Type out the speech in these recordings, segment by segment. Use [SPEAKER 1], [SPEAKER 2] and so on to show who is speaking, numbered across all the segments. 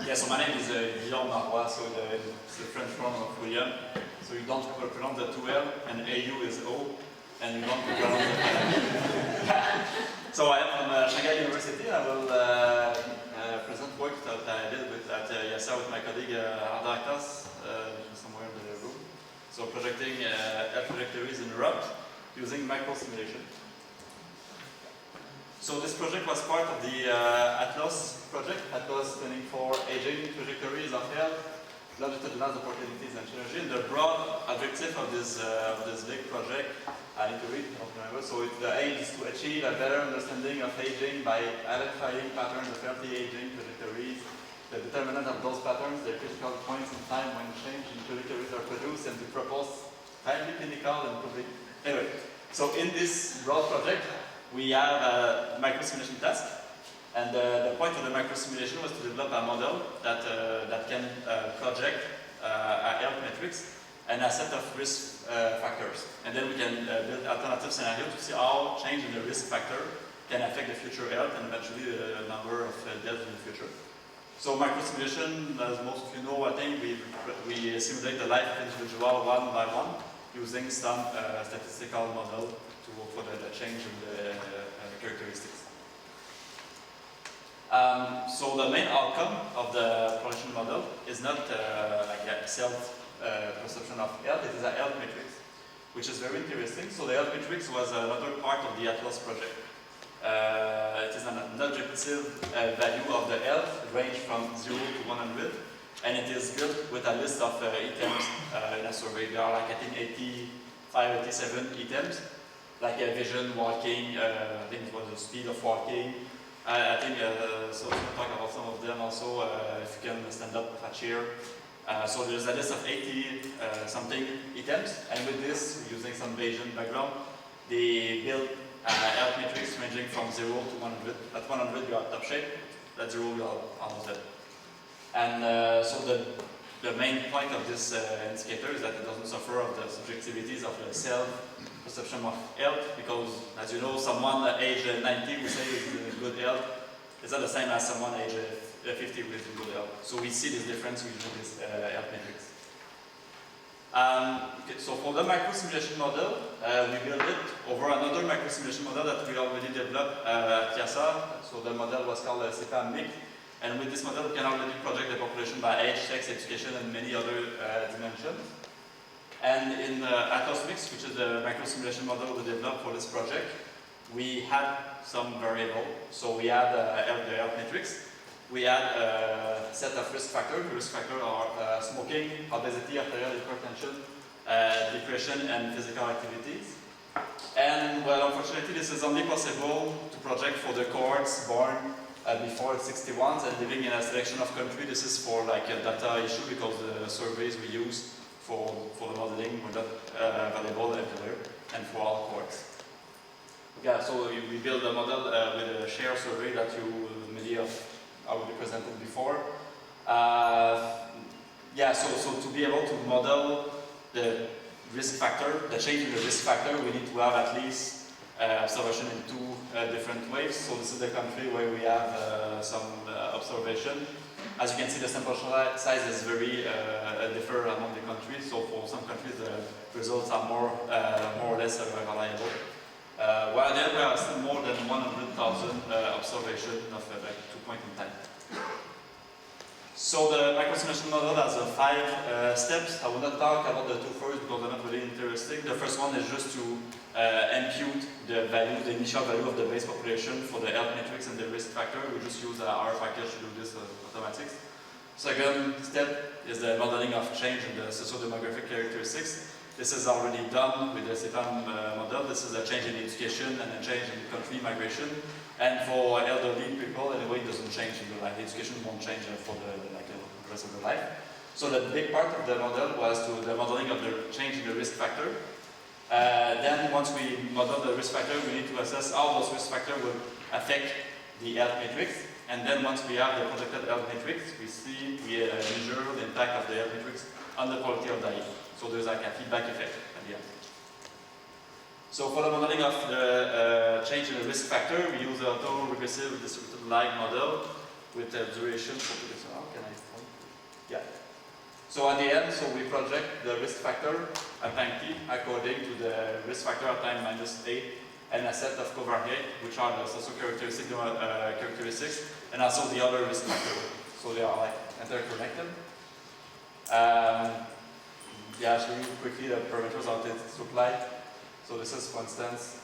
[SPEAKER 1] Yeah, so my name is Guillaume Marois, so it's the French form of William. So you don't pronounce the 2L, and AU is O, and you don't pronounce the So I am from Shanghai University. I will present work that I did at YASA with my colleague Arda Aktas, somewhere in the room. So projecting trajectories in Europe using microsimulation. So this project was part of the Atlas project. Atlas standing for Aging Trajectories of Health, Longitudinal Opportunities and Synergy. And the broad objective of this big project, I need to read, I don't remember. So the aim is to achieve a better understanding of aging by identifying patterns of healthy aging trajectories, the determinant of those patterns, the critical points in time when change in trajectories are produced, and to propose timely clinical and public. Anyway, so in this broad project, we have a microsimulation task, and the point of the microsimulation was to develop a model that can project a health matrix and a set of risk factors. And then we can build alternative scenarios to see how change in the risk factor can affect the future health and eventually the number of deaths in the future. So microsimulation, as most of you know, I think we simulate the life of individual one by one using some statistical model for the change in the characteristics. So the main outcome of the projection model is not like a self-perception of health, it is a health matrix, which is very interesting. So the health matrix was another part of the Atlas project. It is an objective value of the health, range from 0 to 100, and it is built with a list of items in a survey. There are like, I think, 85, 87 items. Like vision, walking, I think it was the speed of walking. I think, so we'll talk about some of them also, if you can stand up with a chair. So there's a list of 80 something items, and with this, using some Bayesian background, they build a health matrix ranging from 0 to 100. At 100 you are top shape, at 0 you are almost dead. And so the main point of this indicator is that it doesn't suffer of the subjectivities of the self-perception of health, because, as you know, someone age 90 we say is in good health. It's not the same as someone age 50 who is in good health. So we see this difference using this health matrix. Okay, so for the microsimulation model, we built it over another microsimulation model that we already developed at YASA. So the model was called CEPA-MIC. And with this model, we can already project the population by age, sex, education, and many other dimensions. And in Atlas Mix, which is the microsimulation model we developed for this project, we had some variable. So we had the health matrix. We had a set of risk factors. The risk factors are smoking, obesity, arterial hypertension, depression, and physical activities. And well, unfortunately, this is only possible to project for the cohorts born before 61 and living in a selection of countries. This is for like a data issue because the surveys we use for the modeling were not available everywhere and for all cohorts. Yeah, so we build a model with a share survey that many have already presented before. Yeah, so to be able to model the risk factor, the change in the risk factor, we need to have at least observation in two different waves. So this is the country where we have some observation. As you can see, the sample size is very different among the countries. So for some countries, the results are more or less reliable. While there are still more than 100,000 observations of like 2 points in time. So the microsimulation model has 5 steps. I will not talk about the 2 first because they're not really interesting. The first one is just to impute the value, the initial value of the base population for the health matrix and the risk factor. We just use our package to do this automatics. Second step is the modeling of change in the socio-demographic characteristics. This is already done with the CEPAM model. This is a change in education and a change in country migration. And for elderly people, anyway, it doesn't change in the life. Education won't change for the rest of their life. So the big part of the model was the modeling of the change in the risk factor. Then once we model the risk factor, we need to assess how those risk factors will affect the health matrix. And then once we have the projected health matrix, we measure the impact of the health matrix on the quality of diet. So there's like a feedback effect at the end. So for the modeling of the change in the risk factor, we use the auto-regressive distributed lag model with the duration. How can I So at the end, so we project the risk factor at time t according to the risk factor at time minus a and a set of covariates, which are the socio-characteristic characteristics, and also the other risk factor. So they are like interconnected. Yeah, I'll show you quickly the parameters how it look like. So this is, for instance,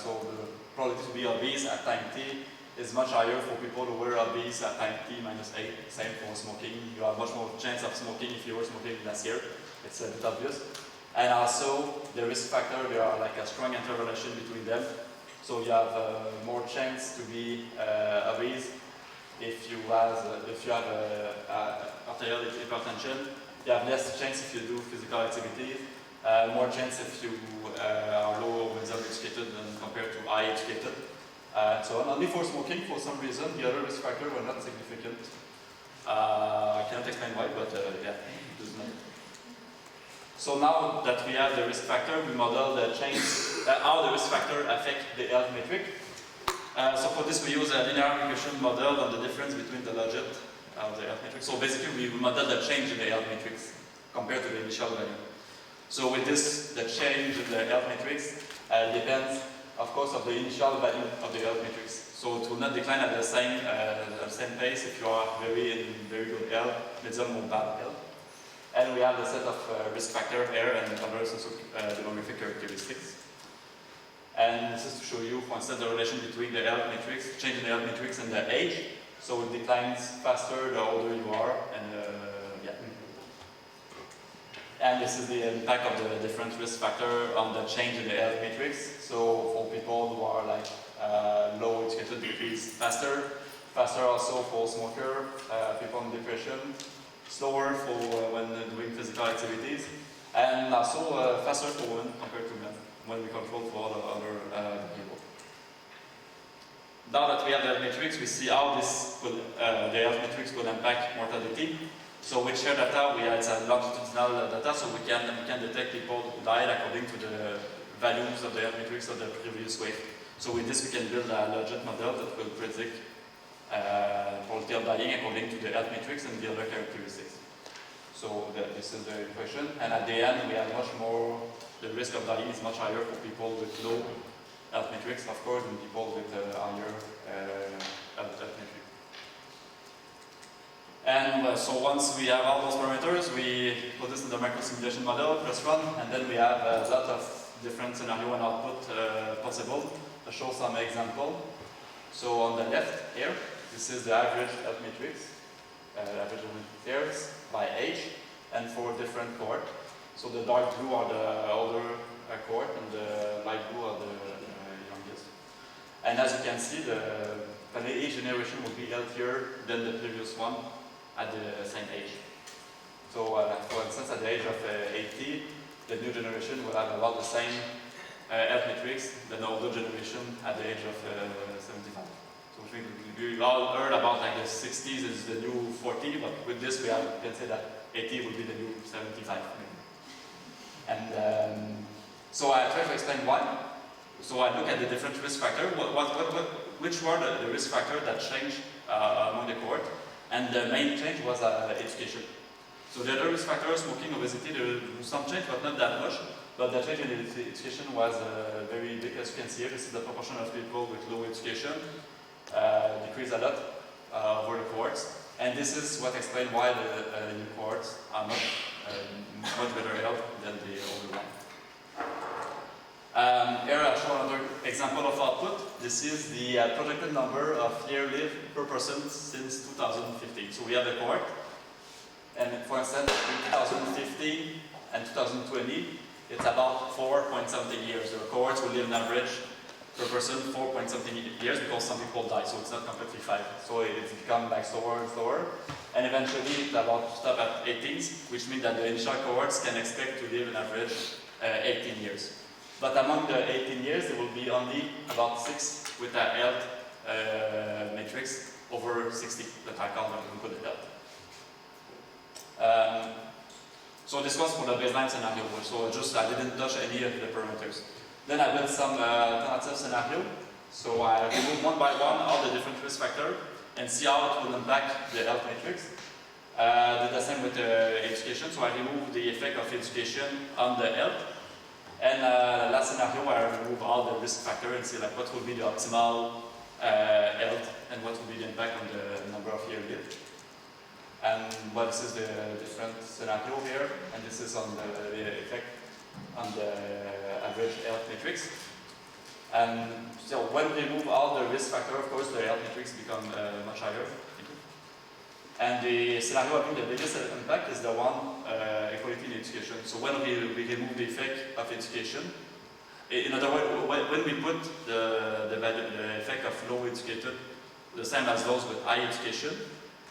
[SPEAKER 1] so the probability to be obese at time t is much higher for people who were obese at time t minus 8. Same for smoking. You have much more chance of smoking if you were smoking last year. It's a bit obvious. And also the risk factor, there are like a strong interrelation between them. So you have more chance to be obese if you have arterial hypertension. You have less chance if you do physical activities. More chance if you are low or middle educated compared to high educated. So only for smoking, for some reason, the other risk factors were not significant. I cannot explain why, but yeah, it doesn't matter. So now that we have the risk factor, we model the change, how the risk factor affect the health metric. So for this, we use a linear regression model on the difference between the logit of the health metric. So basically, we model the change in the health matrix compared to the initial value. So with this, the change in the health matrix depends, of course, of the initial value of the health matrix. So it will not decline at the same pace if you are in very good health, medium or bad health. And we have the set of risk factor here and other demographic characteristics. And this is to show you, for instance, the relation between the health matrix, change in the health matrix, and the age. So it declines faster the older you are, and yeah. And this is the impact of the different risk factor on the change in the health matrix. So for people who are like low educated, decrease faster. Faster also for smoker, people in depression. Slower for when doing physical activities. And also faster for women compared to men when we control for all the other people. Now that we have the health matrix, we see how this will, the health matrix will impact mortality. So with shared data, we have longitudinal data, so we can detect people who died according to the values of the health matrix of the previous wave. So with this, we can build a logit model that will predict probability of dying according to the health matrix and the other characteristics. So this is the equation, and at the end, we have much more. The risk of dying is much higher for people with low health matrix, of course, than people with higher health matrix. And so once we have all those parameters, we put this in the microsimulation model, plus run, and then we have a lot of different scenario and output possible. I'll show some example. So on the left here, this is the average health matrix, average years by age, and for different cohort. So the dark blue are the older cohort, and the light blue are the youngest. And as you can see, each generation will be healthier than the previous one at the same age. So for instance, at the age of 80, the new generation will have about the same health matrix than the older generation at the age of 75. So we all heard about like the 60s is the new 40, but with this we can say that 80 will be the new 75. Maybe. And so I try to explain why. So I look at the different risk factors. Which were the risk factors that changed among the cohort? And the main change was education. So the other risk factors, smoking, obesity, there was some change, but not that much. But the change in education was very big, as you can see here. This is the proportion of people with low education, decreased a lot over the cohorts. And this is what explains why the new cohorts are not much better health than the older one. Here I show another example of output. This is the projected number of year lived per person since 2015. So we have a cohort. And for instance, in 2015 and 2020, it's about 4-point-something years. The cohorts will live on average per person 4-point-something years because some people die, so it's not completely 5. So it's become like slower and slower. And eventually it's about to stop at 18, which means that the initial cohorts can expect to live on average 18 years. But among the 18 years, there will be only about 6 with a health matrix over 60 that I call them good health. So this was for the baseline scenario, so I didn't touch any of the parameters. Then I built some alternative scenario. So I removed one by one all the different risk factors and see how it will impact the health matrix. Did the same with education, so I removed the effect of education on the health. And last scenario, I remove all the risk factors and see like what will be the optimal health and what will be the impact on the number of years lived. And well, this is the different scenario here, and this is on the effect on the average health matrix. And so when we remove all the risk factor, of course, the health matrix become much higher. And the scenario having the biggest impact is the one equality in education. So when we remove the effect of education, in other words, when we put the effect of low educated the same as those with high education,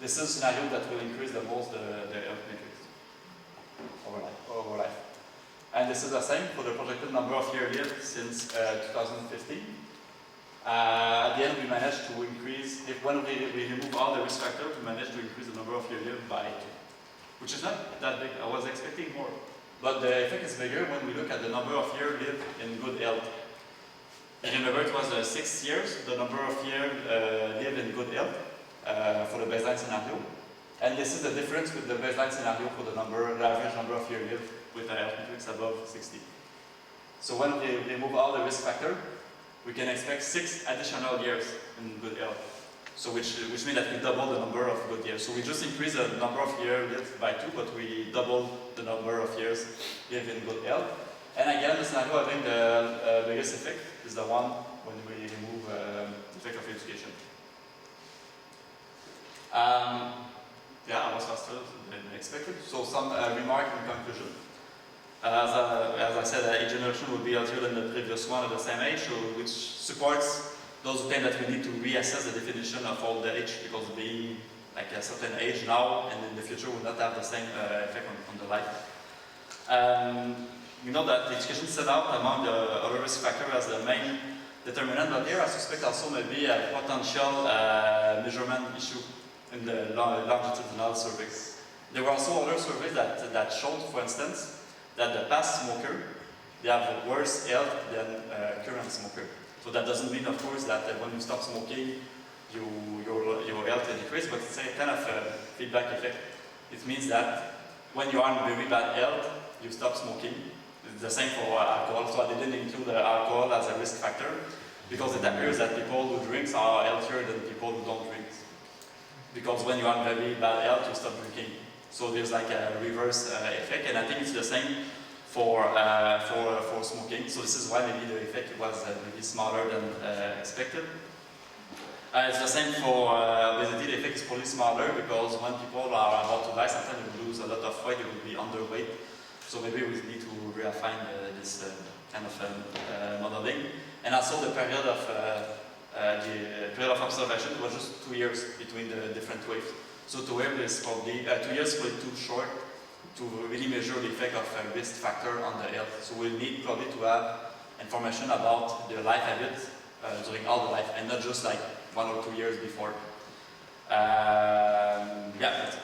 [SPEAKER 1] this is a scenario that will increase the most the health matrix over life. And this is the same for the projected number of years lived since 2015. At the end, we managed to increase, when we remove all the risk factors, we managed to increase the number of years lived by 2, which is not that big. I was expecting more. But the effect is bigger when we look at the number of years lived in good health. And remember, it was 6 years, the number of years lived in good health for the baseline scenario. And this is the difference with the baseline scenario for the average number of years lived with a health matrix above 60. So when we remove all the risk factors, we can expect 6 additional years in good health. So which means that we double the number of good years. So we just increase the number of years lived by 2, but we double the number of years lived in good health. And again, the scenario having the biggest effect is the one when we remove the effect of education. Yeah, I was faster than expected. So some remark in conclusion. As I said, each generation will be healthier than the previous one at the same age, which supports those who claim that we need to reassess the definition of old age, because being like a certain age now and in the future will not have the same effect on the life. We know that education set out among the other risk factors as the main determinant, but here I suspect also maybe a potential measurement issue in the longitudinal surveys. There were also other surveys that showed, for instance, that the past smoker, they have worse health than current smoker. So that doesn't mean, of course, that when you stop smoking, your health decreases, but it's a kind of feedback effect. It means that when you are in very bad health, you stop smoking. It's the same for alcohol, so I didn't include alcohol as a risk factor, because it appears that people who drink are healthier than people who don't drink. Because when you are in very bad health, you stop drinking. So there's like a reverse effect, and I think it's the same for smoking. So this is why maybe the effect was maybe smaller than expected. It's the same for obesity. The effect is probably smaller because when people are about to die, sometimes they will lose a lot of weight, they will be underweight. So maybe we need to refine this kind of modeling. And also the period of observation was just 2 years between the different waves. So 2 years is probably 2 years is too short to really measure the effect of risk factor on the health. So we'll need probably to have information about the life habits during all the life, and not just like 1 or 2 years before. Yeah, that's it.